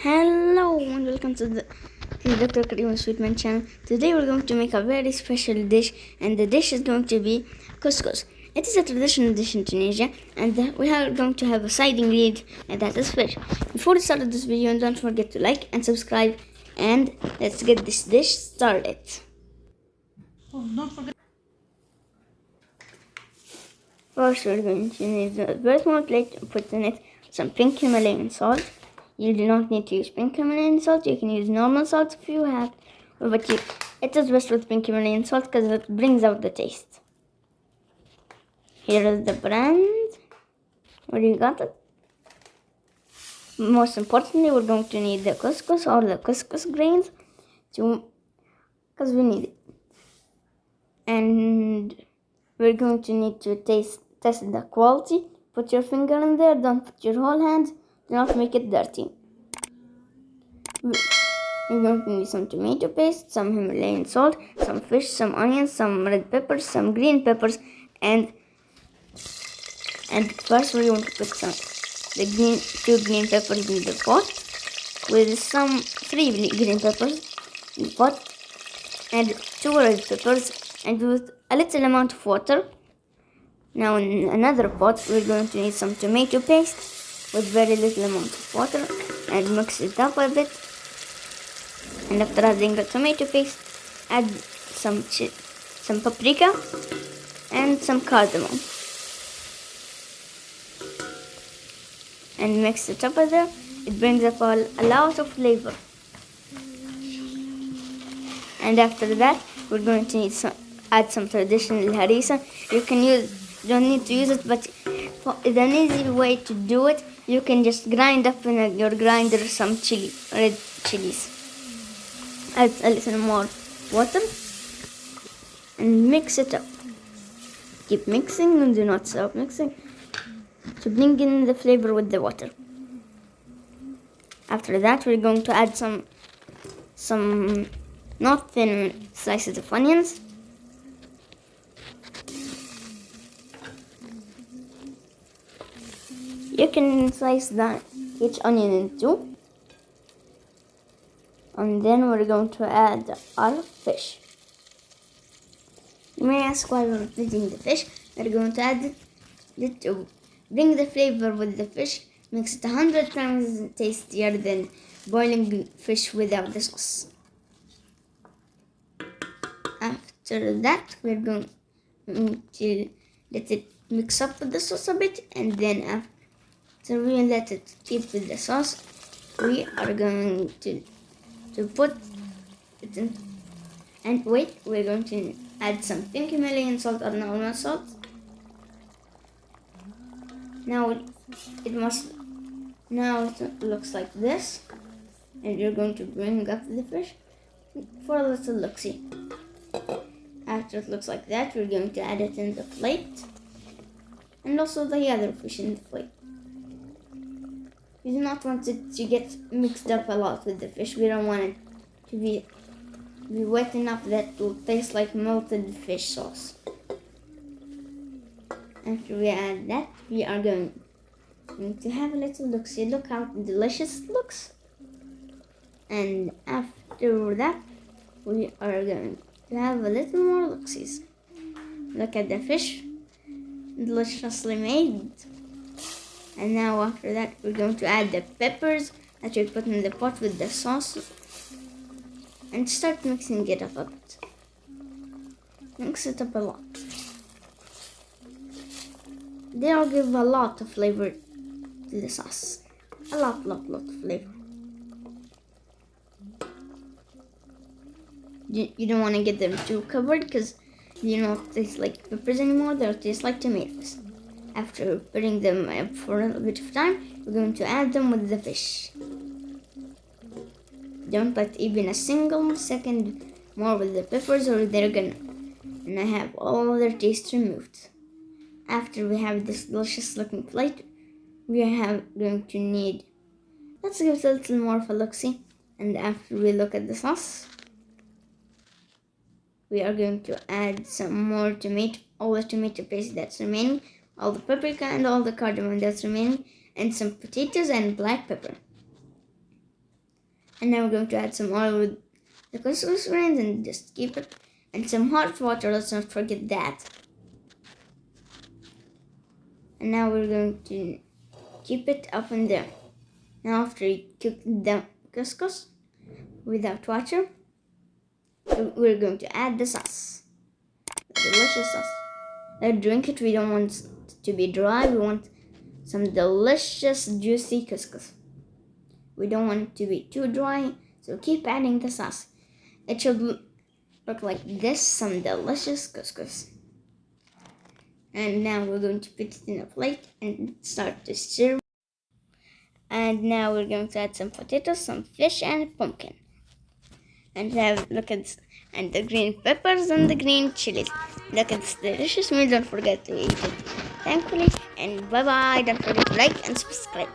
Hello and welcome to the Dr. Karim Sweetman channel. Today we're going to make a very special dish, and the dish is going to be couscous. It is a traditional dish in Tunisia, and we are going to have a side ingredient, and that is fish. Before we start this video, don't forget to like and subscribe, and let's get this dish started. Don't forget. First, we're going to need a very small plate and put in it some pink Himalayan salt. You do not need to use pink Himalayan salt. You can use normal salt if you have, but it is best with pink Himalayan salt because it brings out the taste. Here is the brand. Where you got it? Most importantly, we're going to need the couscous or the couscous grains, because we need it. And we're going to need to test the quality. Put your finger in there. Don't put your whole hand. Do not make it dirty. We're going to need some tomato paste, some Himalayan salt, some fish, some onions, some red peppers, some green peppers, and first we're going to put two green peppers in the pot with some 3 green peppers in the pot and 2 red peppers and with a little amount of water. Now in another pot we're going to need some tomato paste with very little amount of water and mix it up a bit. And after adding the tomato paste, add some paprika and some cardamom and mix it up there. It brings up a lot of flavor. And after that, we're going to need add some traditional harissa. You don't need to use it, but for an easy way to do it, you can just grind up in your grinder some red chilies. Add a little more water and mix it up. Keep mixing and do not stop mixing to bring in the flavor with the water. After that, we're going to add some not thin slices of onions. You can slice each onion in 2. And then we're going to add our fish. You may ask why we're adding the fish. We're going to add it to bring the flavor with the fish. Makes it 100 times tastier than boiling fish without the sauce. After that, we're going to let it mix up with the sauce a bit, and then after we let it keep with the sauce, we are going to put it in, and wait, we're going to add some pink Himalayan salt or normal salt. Now it looks like this, and you're going to bring up the fish for a little look-see. After it looks like that, we're going to add it in the plate, and also the other fish in the plate. We do not want it to get mixed up a lot with the fish. We don't want it to be wet enough that it will taste like melted fish sauce. After we add that, we are going to have a little look-see. Look how delicious it looks. And after that, we are going to have a little more look-sees. Look at the fish, deliciously made. And now after that, we're going to add the peppers that we put in the pot with the sauce and start mixing it up a bit. Mix it up a lot. They'll give a lot of flavor to the sauce. A lot of flavor. You don't want to get them too covered because they don't taste like peppers anymore. They'll taste like tomatoes. After putting them up for a little bit of time, we're going to add them with the fish. Don't let even a single second more with the peppers or they're gonna have all their taste removed. After we have this delicious looking plate, we are going to need, let's give it a little more of a look-see. And after we look at the sauce, we are going to add some more all the tomato paste that's remaining, all the paprika and all the cardamom that's remaining, and some potatoes and black pepper. And now we're going to add some oil with the couscous grains and just keep it. And some hot water, let's not forget that. And now we're going to keep it up in there. Now after you cook the couscous without water, we're going to add the sauce. The delicious sauce. Let's drink it. We don't want it to be dry. We want some delicious juicy couscous. We don't want it to be too dry, so keep adding the sauce. It should look like this, some delicious couscous. And now we're going to put it in a plate and start to stir. And now we're going to add some potatoes, some fish, and pumpkin. And look at this, and the green peppers and the green chilies. Look at this delicious meal. Don't forget to eat it thankfully. And bye bye. Don't forget to like and subscribe.